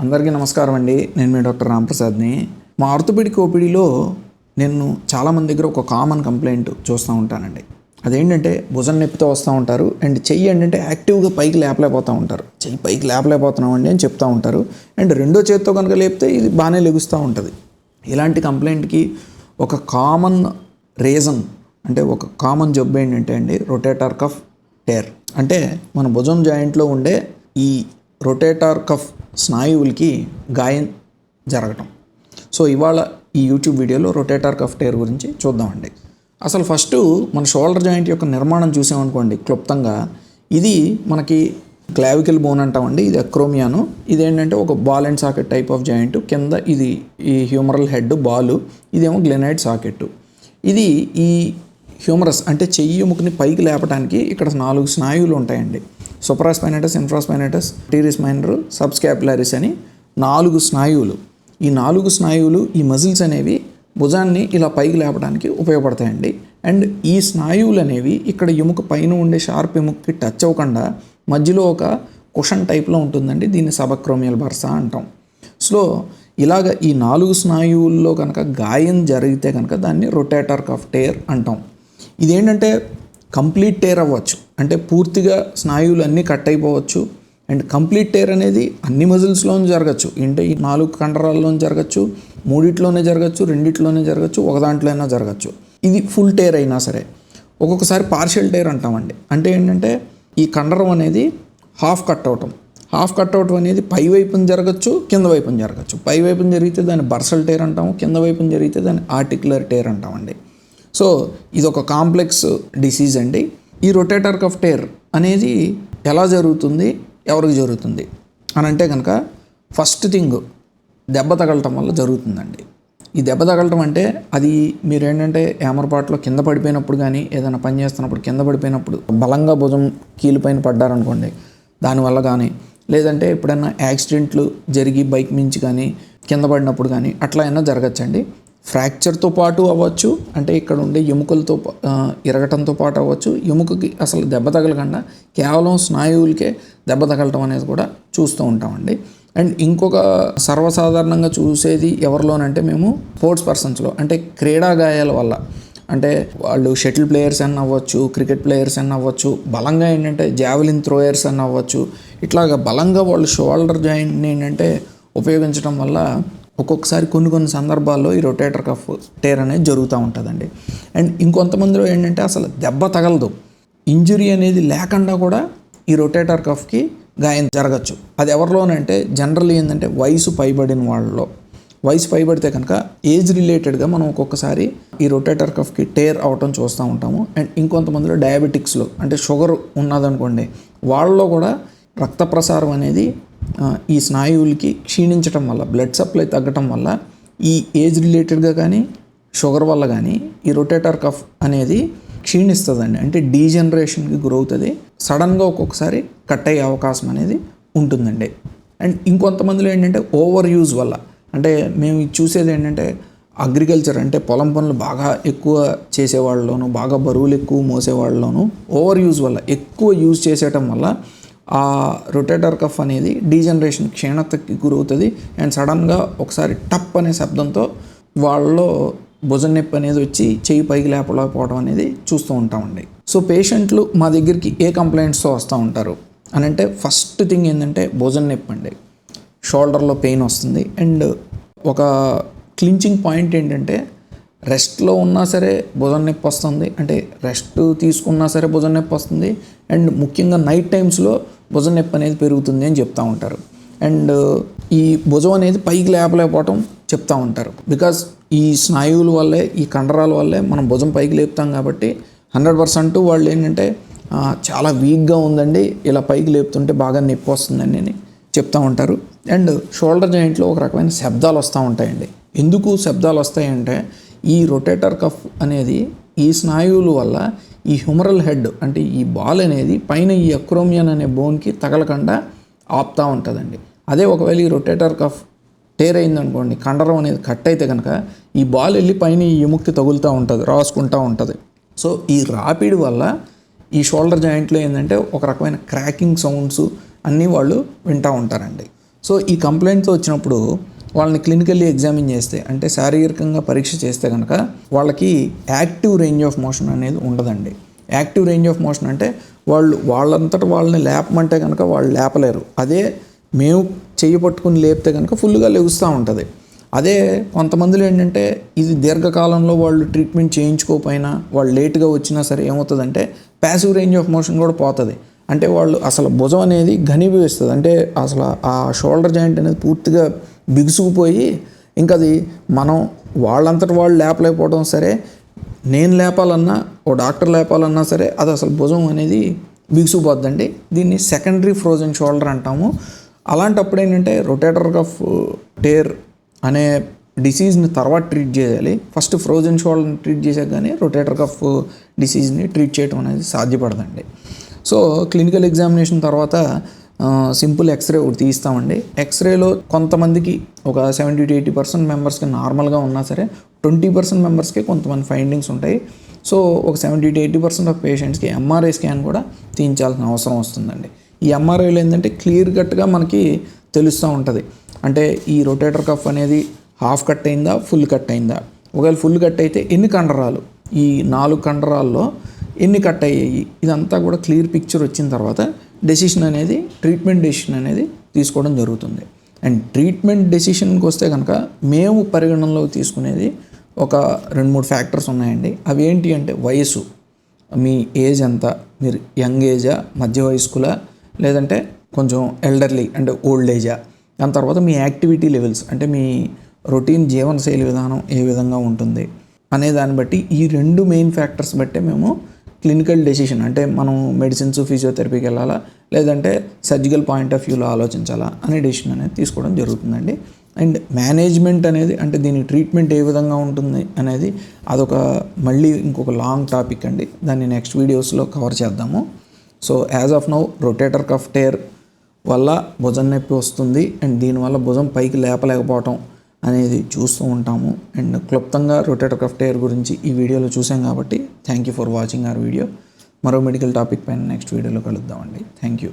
అందరికీ నమస్కారం అండి. నేను మీ డాక్టర్ రాంప్రసాద్ని. మా ఆర్థోపెడిక్ ఓపీడీలో నేను చాలామంది దగ్గర ఒక కామన్ కంప్లైంట్ చూస్తూ ఉంటానండి. అదేంటంటే భుజం నొప్పితో వస్తూ ఉంటారు అండ్ చెయ్యి ఏంటంటే యాక్టివ్గా పైకి లేపలేకపోతూ ఉంటారు. చెయ్యి పైకి లేపలేకపోతున్నామండి అని చెప్తూ ఉంటారు. అండ్ రెండో చేత్తో కనుక లేపితే ఇది బాగానే లెగుస్తూ ఉంటుంది. ఇలాంటి కంప్లైంట్కి ఒక కామన్ రీజన్ అంటే ఒక కామన్ జబ్బు ఏంటంటే అండి రొటేటర్ కఫ్ టేర్. అంటే మన భుజం జాయింట్లో ఉండే ఈ రొటేటర్ కఫ్ స్నాయువులకి గాయం జరగటం. సో ఇవాళ ఈ యూట్యూబ్ వీడియోలో రొటేటర్ కఫ్ టేర్ గురించి చూద్దామండి. అసలు ఫస్ట్ మన షోల్డర్ జాయింట్ యొక్క నిర్మాణం చూసామనుకోండి క్లుప్తంగా, ఇది మనకి క్లావికల్ బోన్ అంటామండి. ఇది అక్రోమియాను. ఇదేంటంటే ఒక ball and socket type of joint. కింద ఇది ఈ హ్యూమరల్ హెడ్ బాలు, ఇదేమో గ్లెనైడ్ సాకెట్. ఇది ఈ హ్యూమరస్ అంటే చెయ్యి ఎముకని పైకి లేపడానికి ఇక్కడ 4 స్నాయువులు ఉంటాయండి. సుప్రాస్పైనటస్, ఇన్ఫ్రాస్పైనటస్, టీరిస్ మైనర్, సబ్స్కాపులారిస్ అని 4 స్నాయువులు. ఈ 4 స్నాయువులు, ఈ మజిల్స్ అనేవి భుజాన్ని ఇలా పైకి లేపడానికి ఉపయోగపడతాయండి. అండ్ ఈ స్నాయువులు అనేవి ఇక్కడ ఎముక పైన ఉండే షార్ప్ ఎముకకి టచ్ అవ్వకుండా మధ్యలో ఒక కుషన్ టైప్లో ఉంటుందండి. దీన్ని సబక్రోమియల్ బర్సా అంటాం. సో ఇలాగ ఈ 4 స్నాయువుల్లో కనుక గాయం జరిగితే కనుక దాన్ని రొటేటర్ కఫ్ టేర్ అంటాం. ఇదేంటంటే కంప్లీట్ టేర్ అవ్వచ్చు, అంటే పూర్తిగా స్నాయువులు అన్నీ కట్ అయిపోవచ్చు. అండ్ కంప్లీట్ టేర్ అనేది అన్ని మజిల్స్లోనూ జరగచ్చు. అంటే ఈ 4 కండరాల్లోనూ జరగచ్చు, 3 జరగచ్చు, 2 జరగచ్చు, ఒక దాంట్లో అయినా జరగచ్చు. ఇది ఫుల్ టేర్ అయినా సరే. ఒక్కొక్కసారి పార్షియల్ టేర్ అంటామండి. అంటే ఏంటంటే ఈ కండరం అనేది హాఫ్ కట్ అవటం అనేది పై వైపున జరగచ్చు, కింద వైపున జరగచ్చు. పై వైపున జరిగితే దాన్ని బర్సల్ టేర్ అంటాము, కింద వైపున జరిగితే దాన్ని ఆర్టిక్యులర్ టేర్ అంటామండి. సో ఇది ఒక కాంప్లెక్స్ డిసీజ్ అండి. ఈ రొటేటర్ కఫ్ టేర్ అనేది ఎలా జరుగుతుంది, ఎవరికి జరుగుతుంది అని అంటే కనుక ఫస్ట్ థింగ్ దెబ్బ తగలటం వల్ల జరుగుతుందండి. ఈ దెబ్బ తగలటం అంటే అది మీరు ఏంటంటే ఏమరపాట్లో కింద పడిపోయినప్పుడు కానీ, ఏదైనా పని చేస్తున్నప్పుడు కింద పడిపోయినప్పుడు బలంగా భుజం కీలుపైన పడ్డారనుకోండి, దానివల్ల కానీ, లేదంటే ఎప్పుడైనా యాక్సిడెంట్లు జరిగి బైక్ మించి కానీ కింద పడినప్పుడు కానీ అట్లా అయినా జరగచ్చండి. ఫ్రాక్చర్తో పాటు అవ్వచ్చు, అంటే ఇక్కడ ఉండే ఎముకలతో ఇరగటంతో పాటు అవ్వచ్చు. ఎముకకి అసలు దెబ్బ తగలకుండా కేవలం స్నాయువులకే దెబ్బ తగలటం అనేది కూడా చూస్తూ ఉంటామండి. అండ్ ఇంకొక సర్వసాధారణంగా చూసేది ఎవరిలోనంటే మేము స్పోర్ట్స్ పర్సన్స్లో, అంటే క్రీడా గాయాల వల్ల, అంటే వాళ్ళు షటిల్ ప్లేయర్స్ అని అవ్వచ్చు, క్రికెట్ ప్లేయర్స్ అని అవ్వచ్చు, బలంగా ఏంటంటే జావెలిన్ థ్రోయర్స్ అని అవ్వచ్చు. ఇట్లాగా బలంగా వాళ్ళు షోల్డర్ జాయింట్ని ఏంటంటే ఉపయోగించడం వల్ల ఒక్కొక్కసారి కొన్ని సందర్భాల్లో ఈ రొటేటర్ కఫ్ టేర్ అనేది జరుగుతూ ఉంటుందండి. అండ్ ఇంకొంతమందిలో ఏంటంటే అసలు దెబ్బ తగలదు, ఇంజురీ అనేది లేకుండా కూడా ఈ రొటేటర్ కఫ్కి గాయం జరగచ్చు. అది ఎవరిలోనంటే జనరల్ ఏంటంటే వయసు పైబడిన వాళ్ళలో. వయసు పైబడితే కనుక ఏజ్ రిలేటెడ్గా మనం ఒక్కొక్కసారి ఈ రొటేటర్ కఫ్కి టేర్ అవటం చూస్తూ ఉంటాము. అండ్ ఇంకొంతమందిలో డయాబెటిక్స్లో, అంటే షుగర్ ఉన్నదనుకోండి, వాళ్ళలో కూడా రక్త ప్రసారం అనేది ఈ స్నాయువులకి క్షీణించడం వల్ల, బ్లడ్ సప్లై తగ్గటం వల్ల, ఈ ఏజ్ రిలేటెడ్గా కానీ షుగర్ వల్ల కానీ ఈ రొటేటర్ కఫ్ అనేది క్షీణిస్తుందండి. అంటే డీజనరేషన్కి గురవుతుంది. సడన్గా ఒక్కొక్కసారి కట్ అయ్యే అవకాశం అనేది ఉంటుందండి. అండ్ ఇంకొంతమందిలో ఏంటంటే ఓవర్ యూజ్ వల్ల, అంటే మేము చూసేది ఏంటంటే అగ్రికల్చర్, అంటే పొలం పనులు బాగా ఎక్కువ చేసేవాళ్ళలోనూ, బాగా బరువులు ఎక్కువ మోసేవాళ్ళలోనూ ఓవర్ యూజ్ వల్ల, ఎక్కువ యూజ్ చేసేయటం వల్ల ఆ రొటేటర్ కఫ్ అనేది డీజనరేషన్, క్షీణతకి గురవుతుంది. అండ్ సడన్గా ఒకసారి టప్ అనే శబ్దంతో వాళ్ళలో భుజం నొప్పి అనేది వచ్చి చెయ్యి పైకి లేపలేకపోవడం అనేది చూస్తూ ఉంటామండి. సో పేషెంట్లు మా దగ్గరికి ఏ కంప్లైంట్స్తో వస్తూ ఉంటారు అని అంటే ఫస్ట్ థింగ్ ఏంటంటే భుజం నొప్పి అండి. షోల్డర్లో పెయిన్ వస్తుంది. అండ్ ఒక క్లించింగ్ పాయింట్ ఏంటంటే రెస్ట్లో ఉన్నా సరే భుజం నొప్పి వస్తుంది, అంటే రెస్ట్ తీసుకున్నా సరే భుజం నొప్పి వస్తుంది. అండ్ ముఖ్యంగా నైట్ టైమ్స్లో భుజం నొప్పి అనేది పెరుగుతుంది అని చెప్తూ ఉంటారు. అండ్ ఈ భుజం అనేది పైకి లేపలేకపోవటం చెప్తూ ఉంటారు. బికాజ్ ఈ స్నాయువుల వల్లే, ఈ కండరాల వల్లే మనం భుజం పైకి లేపుతాం కాబట్టి 100% వాళ్ళు ఏంటంటే చాలా వీక్గా ఉందండి, ఇలా పైకి లేపుతుంటే బాగా నొప్పి వస్తుందండి అని చెప్తూ ఉంటారు. అండ్ షోల్డర్ జాయింట్లో ఒక రకమైన శబ్దాలు వస్తూ ఉంటాయండి. ఎందుకు శబ్దాలు వస్తాయంటే ఈ రొటేటర్ కఫ్ అనేది ఈ స్నాయువుల వల్ల ఈ హ్యూమరల్ హెడ్, అంటే ఈ బాల్ అనేది పైన ఈ అక్రోమియన్ అనే బోన్కి తగలకుండా ఆపుతూ ఉంటుందండి. అదే ఒకవేళ ఈ రొటేటర్ కఫ్ టేర్ అయిందనుకోండి, కండరం అనేది కట్ అయితే కనుక ఈ బాల్ వెళ్ళి పైన ఈ ఎముక్కి తగులుతూ ఉంటుంది, రాసుకుంటూ ఉంటుంది. సో ఈ రాపిడ్ వల్ల ఈ షోల్డర్ జాయింట్లో ఏంటంటే ఒక రకమైన క్రాకింగ్ సౌండ్స్ అన్నీ వాళ్ళు వింటూ ఉంటారండి. సో ఈ కంప్లైంట్తో వచ్చినప్పుడు వాళ్ళని క్లినికల్లీ ఎగ్జామిన్ చేస్తే, అంటే శారీరకంగా పరీక్ష చేస్తే కనుక వాళ్ళకి యాక్టివ్ రేంజ్ ఆఫ్ మోషన్ అనేది ఉండదండి. యాక్టివ్ రేంజ్ ఆఫ్ మోషన్ అంటే వాళ్ళంతట వాళ్ళని లేపమంటే కనుక వాళ్ళు లేపలేరు. అదే మేము చెయ్యి పట్టుకుని లేపితే కనుక ఫుల్గా లెగుస్తూ ఉంటుంది. అదే కొంతమందిలో ఏంటంటే ఇది దీర్ఘకాలంలో వాళ్ళు ట్రీట్మెంట్ చేయించుకోకపోయినా, వాళ్ళు లేట్గా వచ్చినా సరే ఏమవుతుందంటే ప్యాసివ్ రేంజ్ ఆఫ్ మోషన్ కూడా పోతుంది. అంటే వాళ్ళు అసలు భుజం అనేది ఘనీభవిస్తుంది. అంటే అసలు ఆ షోల్డర్ జాయింట్ అనేది పూర్తిగా బిగుసుకుపోయి ఇంకా అది మనం వాళ్ళంతట వాళ్ళు లేపలేకపోవడం సరే, నేను లేపాలన్నా ఓ డాక్టర్ లేపాలన్నా సరే అది అసలు భుజం అనేది బిగుసుకుపోద్దండి. దీన్ని సెకండరీ ఫ్రోజన్ షోల్డర్ అంటాము. అలాంటప్పుడు ఏంటంటే రొటేటర్ కఫ్ టేర్ అనే డిసీజ్ని తర్వాత ట్రీట్ చేయాలి. ఫస్ట్ ఫ్రోజన్ షోల్డర్ని ట్రీట్ చేసాక కానీ రొటేటర్ కఫ్ డిసీజ్ని ట్రీట్ చేయడం అనేది సాధ్యపడదండి. సో క్లినికల్ ఎగ్జామినేషన్ తర్వాత సింపుల్ ఎక్స్రే ఒకటి తీస్తామండి. ఎక్స్రేలో కొంతమందికి ఒక 70-80% మెంబర్స్కి నార్మల్గా ఉన్నా సరే 20% మెంబర్స్కి కొంతమంది ఫైండింగ్స్ ఉంటాయి. సో ఒక 70-80% ఆఫ్ పేషెంట్స్కి ఎంఆర్ఐ స్కాన్ కూడా తీయించాల్సిన అవసరం వస్తుందండి. ఈ ఎంఆర్ఐలో ఏంటంటే క్లియర్ కట్గా మనకి తెలుస్తూ ఉంటుంది. అంటే ఈ రొటేటర్ కఫ్ అనేది హాఫ్ కట్ అయిందా, ఫుల్ కట్ అయిందా. ఒకవేళ ఫుల్ కట్ అయితే ఎన్ని కండరాలు, ఈ 4 కండరాల్లో ఎన్ని కట్ అయ్యాయి, ఇదంతా కూడా క్లియర్ పిక్చర్ వచ్చిన తర్వాత ట్రీట్మెంట్ డెసిషన్ అనేది తీసుకోవడం జరుగుతుంది. అండ్ ట్రీట్మెంట్ డెసిషన్కి వస్తే కనుక మేము పరిగణనలోకి తీసుకునేది ఒక 2-3 ఫ్యాక్టర్స్ ఉన్నాయండి. అవి ఏంటి అంటే వయసు, మీ ఏజ్ ఎంత, మీరు యంగ్ ఏజా, మధ్య వయస్కులా, లేదంటే కొంచెం ఎల్డర్లీ అంటే ఓల్డ్ ఏజా, దాని తర్వాత మీ యాక్టివిటీ లెవెల్స్ అంటే మీ రొటీన్ జీవనశైలి విధానం ఏ విధంగా ఉంటుంది అనే దాన్ని బట్టి, ఈ 2 మెయిన్ ఫ్యాక్టర్స్ బట్టే మేము క్లినికల్ డెసిషన్ అంటే మనం మెడిసిన్స్ ఫిజియోథెరపీకి వెళ్ళాలా లేదంటే సర్జికల్ పాయింట్ ఆఫ్ వ్యూలో ఆలోచించాలా అనే డెసిషన్ అనేది తీసుకోవడం జరుగుతుందండి. అండ్ మేనేజ్మెంట్ అనేది అంటే దీని ట్రీట్మెంట్ ఏ విధంగా ఉంటుంది అనేది అదొక మళ్ళీ ఇంకొక లాంగ్ టాపిక్ అండి. దాన్ని నెక్స్ట్ వీడియోస్లో కవర్ చేద్దాము. So as of now rotator cuff tear వల్ల భుజం నొప్పి వస్తుంది అండ్ దీనివల్ల భుజం పైకి లేపలేకపోవటం అనేది చూస్తూ ఉంటాము. అండ్ క్లుప్తంగా రొటేటర్ కఫ్ టేర్ గురించి ఈ వీడియోలో చూసాం కాబట్టి thank you for watching our video. మరో మెడికల్ టాపిక్ పైన నెక్స్ట్ వీడియోలో కలుద్దామండి. Thank you.